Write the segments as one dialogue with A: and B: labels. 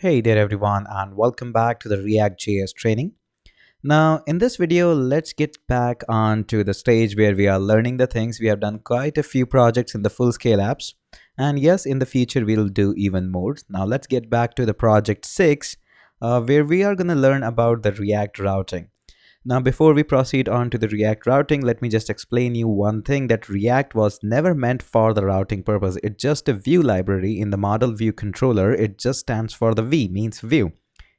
A: Hey there everyone, and welcome back to the React.js training. Now in this video, let's get back on to the stage where we are learning the things. We have done quite a few projects in the full scale apps, and yes, in the future we'll do even more. Now let's get back to the project 6 where we are going to learn about the React routing. Now, before we proceed on to the React routing, let me just explain you one thing, that React was never meant for the routing purpose. It's just a view library in the model view controller. It just stands for the V, means view.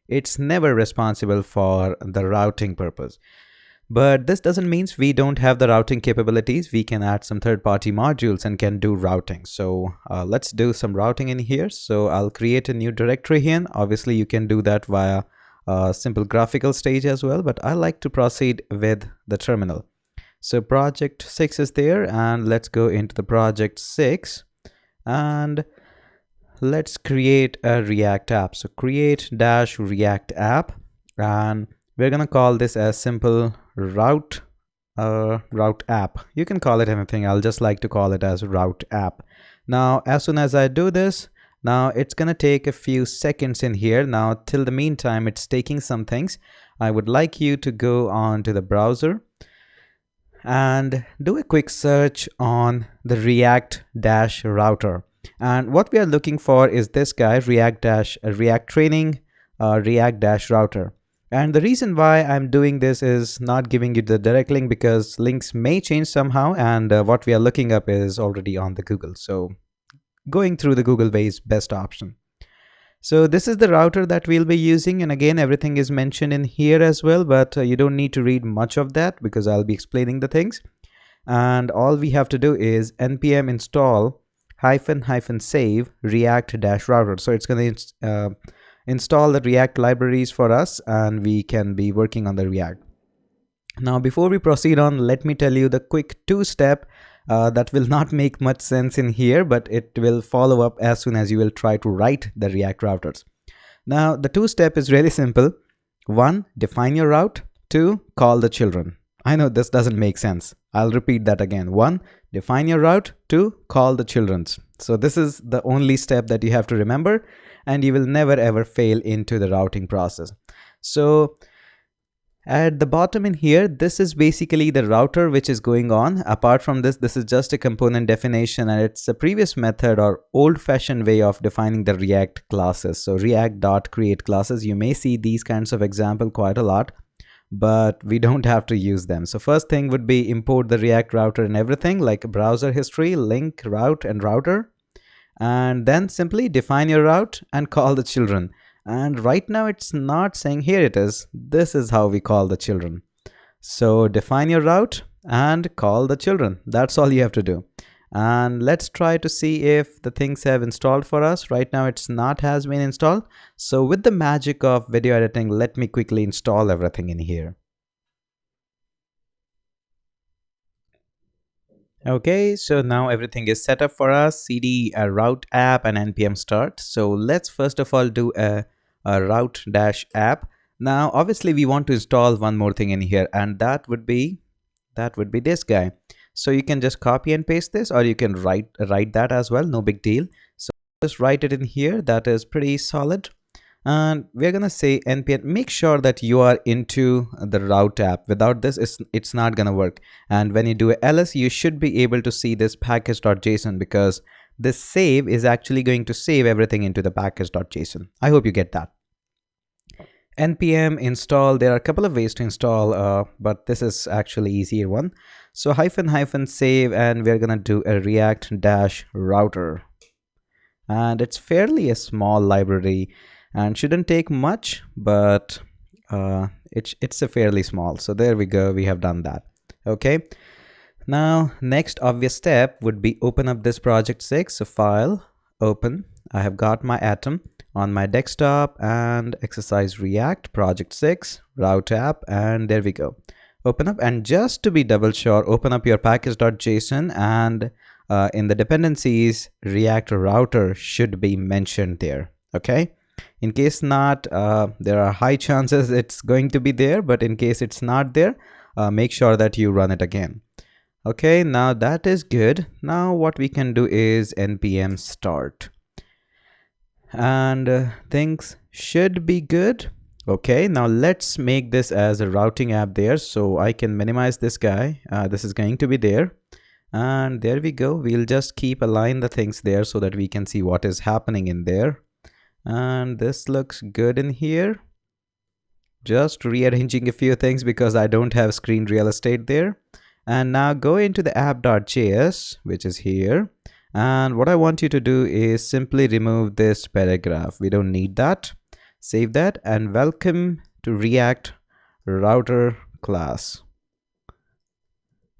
A: It's never responsible for the routing purpose. But this doesn't mean we don't have the routing capabilities. We can add some third-party modules and can do routing. So let's do some routing in here. So I'll create a new directory here. Obviously, you can do that via simple graphical stage as well, but I like to proceed with the terminal. So project 6 is there, and let's go into the project 6 and let's create a React app. So create dash React app, and we're gonna call this as simple route app. You can call it anything. I'll just like to call it as route app. Now as soon as I do this, now it's gonna take a few seconds in here. Now till the meantime it's taking some things. I would like you to go on to the browser and do a quick search on the React dash router. And what we are looking for is this guy, React training React dash router. And the reason why I'm doing this is not giving you the direct link because links may change somehow, and what we are looking up is already on the Google. So going through the Google way is best option. So this is the router that we'll be using, and again everything is mentioned in here as well, but you don't need to read much of that because I'll be explaining the things. And all we have to do is npm install --save react-router. So it's going to install the React libraries for us, and we can be working on the React. Now before we proceed on, let me tell you the quick two-step that will not make much sense in here, but it will follow up as soon as you will try to write the React routers. Now the two-step is really simple. 1, define your route. 2, call the children. I know this doesn't make sense. I'll repeat that again. 1, define your route. 2, call the children's. So this is the only step that you have to remember, and you will never ever fail into the routing process. So at the bottom in here, this is basically the router which is going on. Apart from this, this is just a component definition, and it's a previous method or old-fashioned way of defining the React classes. So react.create classes, you may see these kinds of example quite a lot, but we don't have to use them. So first thing would be import the React router and everything like browser history, link, route, and router. And then simply define your route and call the children. And right now it's not saying, here it is. This is how we call the children. So define your route and call the children. That's all you have to do. And let's try to see if the things have installed for us. Right now it's not has been installed. So with the magic of video editing, let me quickly install everything in here. Okay, so now everything is set up for us. cd route app and npm start. So let's first of all do a route dash app. Now obviously we want to install one more thing in here, and that would be this guy. So you can just copy and paste this, or you can write that as well, no big deal. So just write it in here. That is pretty solid. And we're gonna say npm. Make sure that you are into the route app. Without this, it's not gonna work. And when you do a ls, you should be able to see this package.json, because this save is actually going to save everything into the package.json. I hope you get that. npm install. There are a couple of ways to install, but this is actually easier one. So --, save, and we're gonna do a react dash router, and it's fairly a small library and shouldn't take much, but it's a fairly small. So there we go, we have done that. Okay, now next obvious step would be open up this project 6. So file, open. I have got my atom on my desktop, and exercise react project 6 route app, and there we go. Open up, and just to be double sure, open up your package.json, and in the dependencies react router should be mentioned there. Okay, in case not, there are high chances it's going to be there, but in case it's not there, make sure that you run it again. Okay, now that is good. Now what we can do is npm start. and things should be good. Okay, now let's make this as a routing app there, so I can minimize this guy. This is going to be there, and there we go. We'll just keep align the things there so that we can see what is happening in there. And this looks good in here. Just rearranging a few things because I don't have screen real estate there. And now go into the app.js, which is here. And what I want you to do is simply remove this paragraph. We don't need that. Save that and welcome to React router class.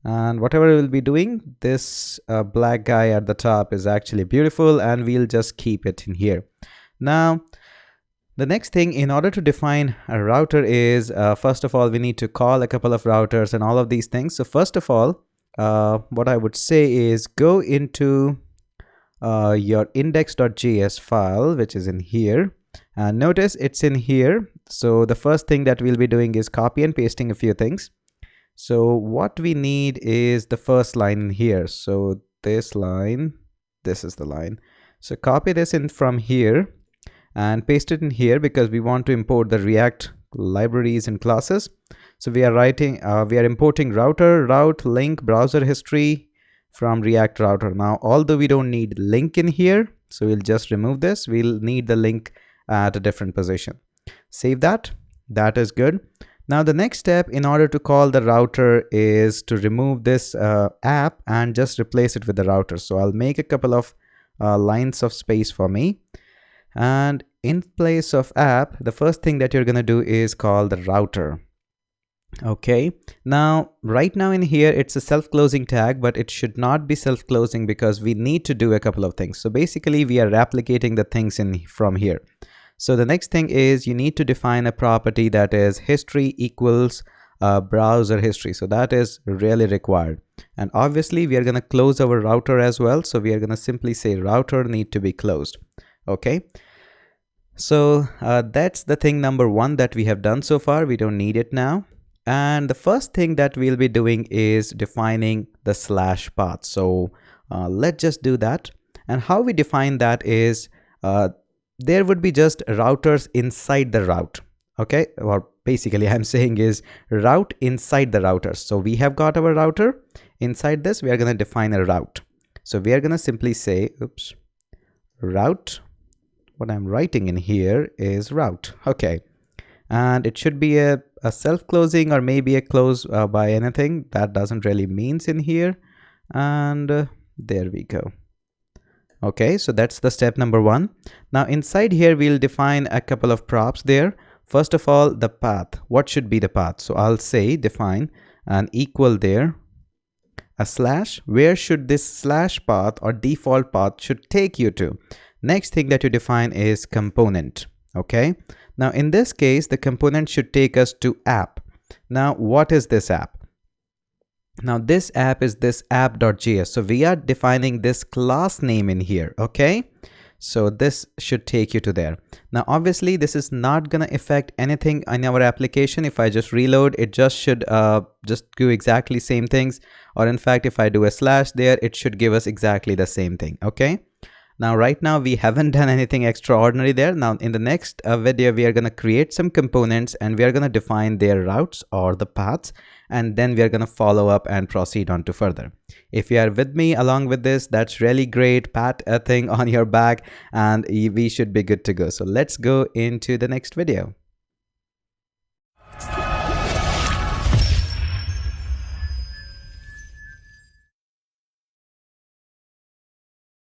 A: And whatever we'll be doing, this black guy at the top is actually beautiful, and we'll just keep it in here. Now, the next thing in order to define a router is, first of all, we need to call a couple of routers and all of these things. So first of all, what I would say is go into your index.js file, which is in here. And notice it's in here. So the first thing that we'll be doing is copy and pasting a few things. So what we need is the first line in here. So this line, this is the line. So copy this in from here and paste it in here because we want to import the React libraries and classes. So we are importing router, route, link, browser history from React router. Now, although we don't need link in here, so we'll just remove this. We'll need the link at a different position. Save that. That is good. Now, the next step in order to call the router is to remove this app and just replace it with the router. So I'll make a couple of lines of space for me. And in place of app, the first thing that you're going to do is call the router. Okay, now right now in here it's a self-closing tag, but it should not be self-closing because we need to do a couple of things. So basically we are replicating the things from here. So the next thing is you need to define a property that is history equals browser history. So that is really required. And obviously we are going to close our router as well. So we are going to simply say router need to be closed. Okay. So that's the thing number one that we have done so far. We don't need it now. And the first thing that we'll be doing is defining the slash path. So let's just do that. And how we define that is there would be just routers inside the route. Okay, or basically I'm saying is route inside the router. So we have got our router. Inside this, we are going to define a route. So we are going to simply say, oops, route. What I'm writing in here is route. Okay. And it should be a self-closing or maybe a close by anything. That doesn't really means in here. And there we go. Okay, so that's the step number one. Now inside here, we'll define a couple of props there. First of all, the path. What should be the path? So I'll say define an equal there, a slash. Where should this slash path or default path should take you to? Next thing that you define is component. Okay. Now in this case, the component should take us to app. Now what is this app? Now this app is this app.js. So we are defining this class name in here. Okay. So this should take you to there. Now obviously this is not going to affect anything in our application. If I just reload, it just should just do exactly same things. Or in fact, if I do a slash there, it should give us exactly the same thing. Okay. Now, right now, we haven't done anything extraordinary there. Now, in the next video, we are going to create some components and we are going to define their routes or the paths. And then we are going to follow up and proceed on to further. If you are with me along with this, that's really great. Pat a thing on your back and we should be good to go. So let's go into the next video.